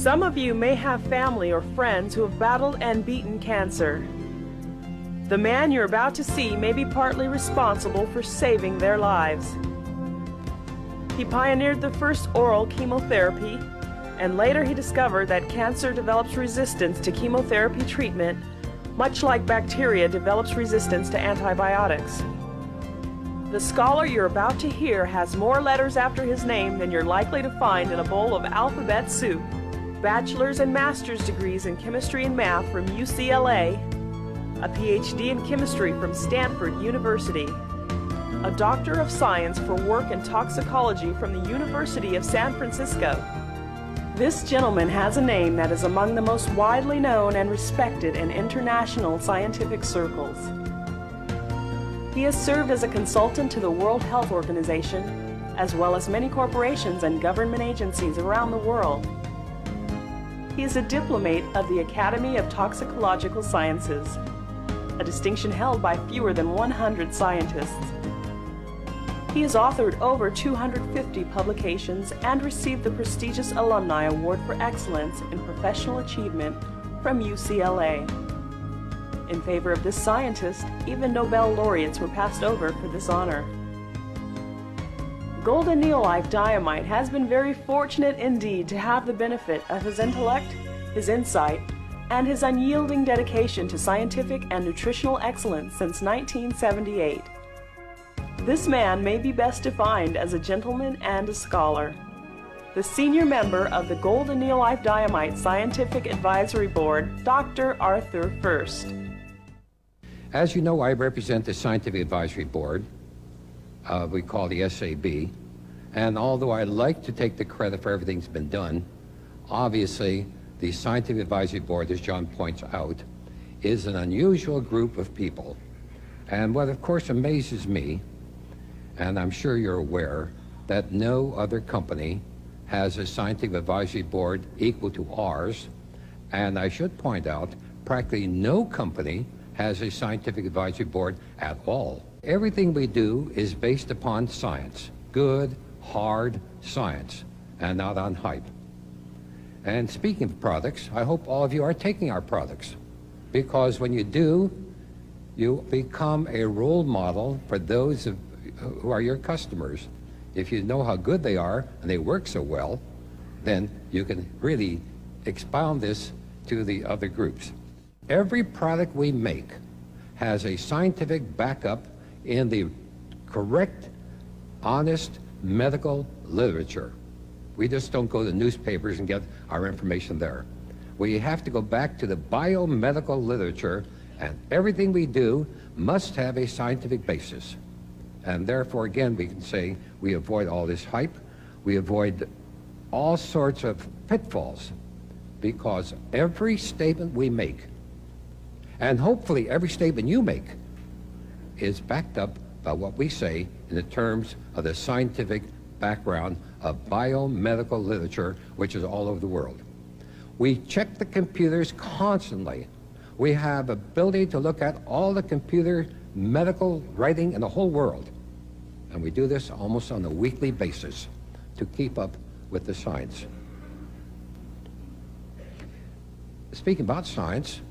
Some of you may have family or friends who have battled and beaten cancer. The man you're about to see may be partly responsible for saving their lives. He pioneered the first oral chemotherapy, and later he discovered that cancer develops resistance to chemotherapy treatment, much like bacteria develops resistance to antibiotics. The scholar you're about to hear has more letters after his name than you're likely to find in a bowl of alphabet soup. Bachelor's and master's degrees in chemistry and math from UCLA, a PhD in chemistry from Stanford University, a Doctor of Science for work in toxicology from the University of San Francisco. This gentleman has a name that is among the most widely known and respected in international scientific circles. He has served as a consultant to the World Health Organization, as well as many corporations and government agencies around the world. He is a diplomate of the Academy of Toxicological Sciences, a distinction held by fewer than 100 scientists. He has authored over 250 publications and received the prestigious Alumni Award for Excellence in Professional Achievement from UCLA. In favor of this scientist, even Nobel laureates were passed over for this honor. Golden Neolife Diamite has been very fortunate indeed to have the benefit of his intellect, his insight, and his unyielding dedication to scientific and nutritional excellence since 1978. This man may be best defined as a gentleman and a scholar. The senior member of the Golden Neolife Diamite Scientific Advisory Board, Dr. Arthur Furst. As you know, I represent the Scientific Advisory Board, we call the SAB, and although I like to take the credit for everything that's been done, obviously the Scientific Advisory Board, as John points out, is an unusual group of people. And what of course amazes me, and I'm sure you're aware, that no other company has a Scientific Advisory Board equal to ours, and I should point out, practically no company has a Scientific Advisory Board at all. Everything we do is based upon science, good, hard science, and not on hype. And speaking of products, I hope all of you are taking our products, because when you do, you become a role model for those who are your customers. If you know how good they are and they work so well, then you can really expound this to the other groups. Every product we make has a scientific backup in the correct, honest medical literature. We just don't go to newspapers and get our information there. We have to go back to the biomedical literature, and everything we do must have a scientific basis. And therefore, again, we can say we avoid all this hype, we avoid all sorts of pitfalls, because every statement we make, and hopefully every statement you make, is backed up by what we say in the terms of the scientific background of biomedical literature, which is all over the world. We check the computers constantly. We have ability to look at all the computer medical writing in the whole world. And we do this almost on a weekly basis to keep up with the science. Speaking about science,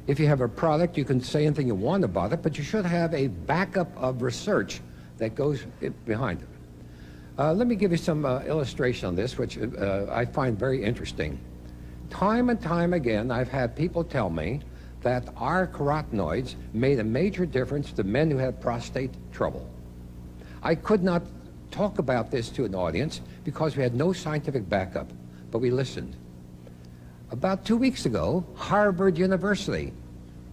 if you have a product, you can say anything you want about it, but you should have a backup of research that goes behind it. Let me give you some illustration on this, which I find very interesting. Time and time again, I've had people tell me that our carotenoids made a major difference to men who had prostate trouble. I could not talk about this to an audience because we had no scientific backup, but we listened. About 2 weeks ago, Harvard University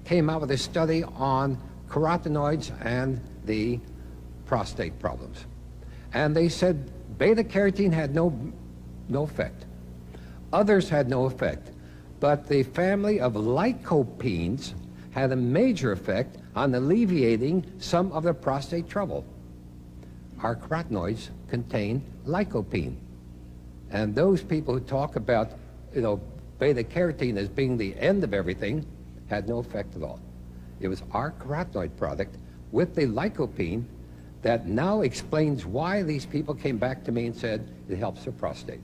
came out with a study on carotenoids and the prostate problems. And they said beta-carotene had no effect. Others had no effect. But the family of lycopenes had a major effect on alleviating some of the prostate trouble. Our carotenoids contain lycopene. And those people who talk about, beta-carotene as being the end of everything had no effect at all. It was our carotenoid product with the lycopene that now explains why these people came back to me and said it helps their prostate.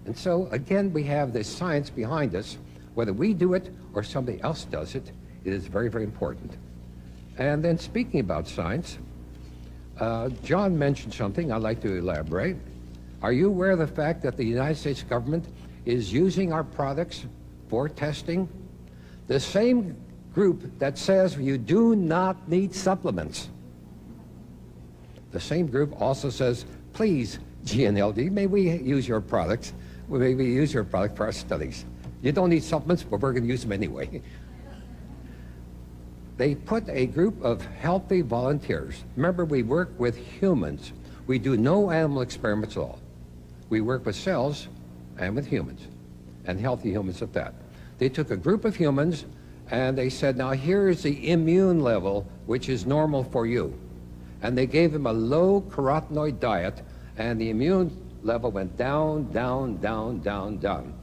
And so, again, we have this science behind us. Whether we do it or somebody else does it, it is very, very important. And then speaking about science, John mentioned something I'd like to elaborate. Are you aware of the fact that the United States government is using our products for testing? The same group that says you do not need supplements. The same group also says, please, GNLD, may we use your products? May we use your product for our studies? You don't need supplements, but we're going to use them anyway. They put a group of healthy volunteers. Remember, we work with humans. We do no animal experiments at all. We work with cells and with humans, and healthy humans at that. They took a group of humans, and they said, now here's the immune level, which is normal for you. And they gave them a low carotenoid diet, and the immune level went down, down, down, down, down.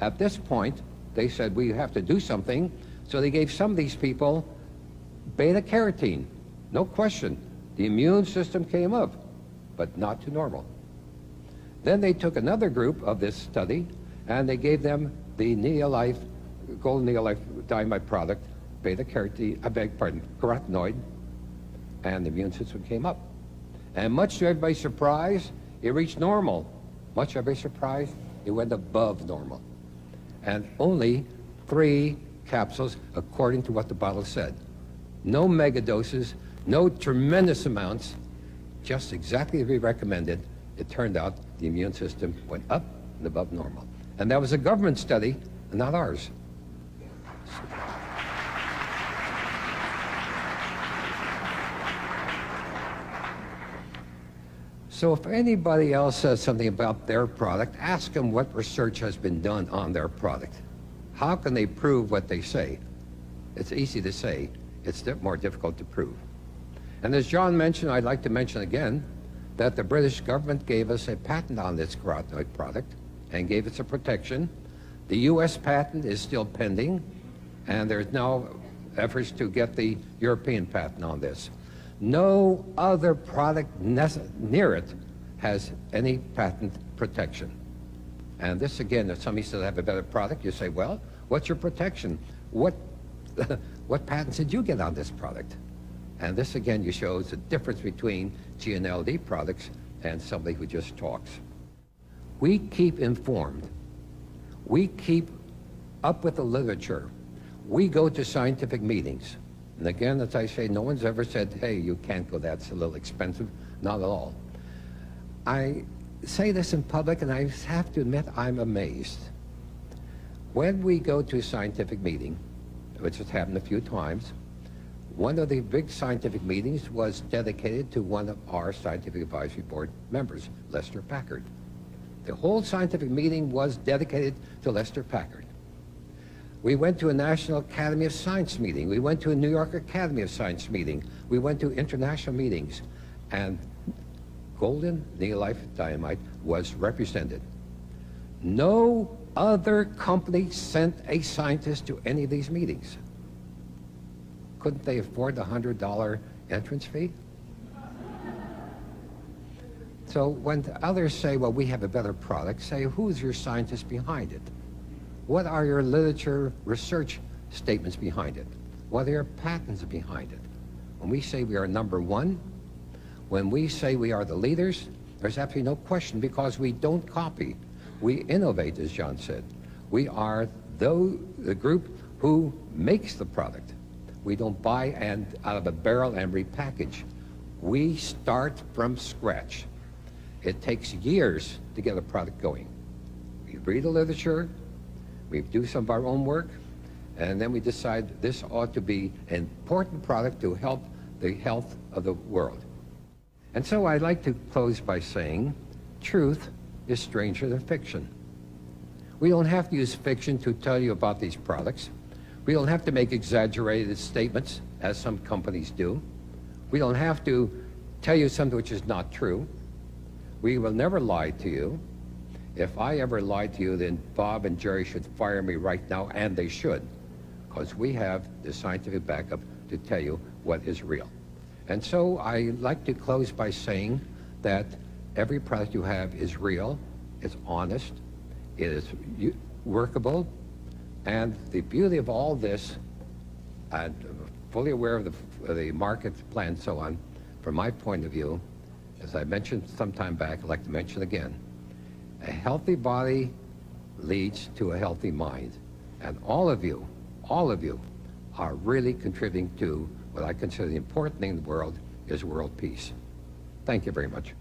At this point, they said, we have to do something. So they gave some of these people beta-carotene. No question. The immune system came up, but not to normal. Then they took another group of this study, and they gave them the Neolife, golden Neolife dynamite product, beta-carotene, carotenoid, and the immune system came up. And much to everybody's surprise, it reached normal. Much to everybody's surprise, it went above normal. And only 3 capsules, according to what the bottle said. No mega doses, no tremendous amounts, just exactly as we recommended. It turned out the immune system went up and above normal. And that was a government study, not ours. So if anybody else says something about their product, ask them what research has been done on their product. How can they prove what they say? It's easy to say. It's more difficult to prove. And as John mentioned, I'd like to mention again that the British government gave us a patent on this carotenoid product and gave us a protection. The U.S. patent is still pending, and there's now efforts to get the European patent on this. No other product near it has any patent protection. And this, again, if somebody says I have a better product, you say, well, what's your protection? What patents did you get on this product? And this, again, you shows the difference between GNLD products and somebody who just talks. We keep informed. We keep up with the literature. We go to scientific meetings. And again, as I say, no one's ever said, hey, you can't go, that's a little expensive. Not at all. I say this in public, and I have to admit I'm amazed. When we go to a scientific meeting, which has happened a few times, one of the big scientific meetings was dedicated to one of our scientific advisory board members, Lester Packard. The whole scientific meeting was dedicated to Lester Packard. We went to a National Academy of Science meeting. We went to a New York Academy of Science meeting. We went to international meetings, and golden Neolife dynamite was represented. No other company sent a scientist to any of these meetings. Couldn't they afford the $100 entrance fee? So when others say, well, we have a better product, say, who's your scientist behind it? What are your literature research statements behind it? What are your patents behind it? When we say we are number one, when we say we are the leaders, there's absolutely no question, because we don't copy. We innovate, as John said. We are the group who makes the product. We don't buy out of a barrel and repackage. We start from scratch. It takes years to get a product going. We read the literature, we do some of our own work, and then we decide this ought to be an important product to help the health of the world. And so I'd like to close by saying, truth is stranger than fiction. We don't have to use fiction to tell you about these products. We don't have to make exaggerated statements, as some companies do. We don't have to tell you something which is not true. We will never lie to you. If I ever lied to you, then Bob and Jerry should fire me right now, and they should, because we have the scientific backup to tell you what is real. And so I like to close by saying that every product you have is real, it's honest, It is workable, and the beauty of all this, I'm fully aware of the market plan and so on. From my point of view, as I mentioned some time back, I'd like to mention again, a healthy body leads to a healthy mind. And all of you are really contributing to what I consider the important thing in the world is world peace. Thank you very much.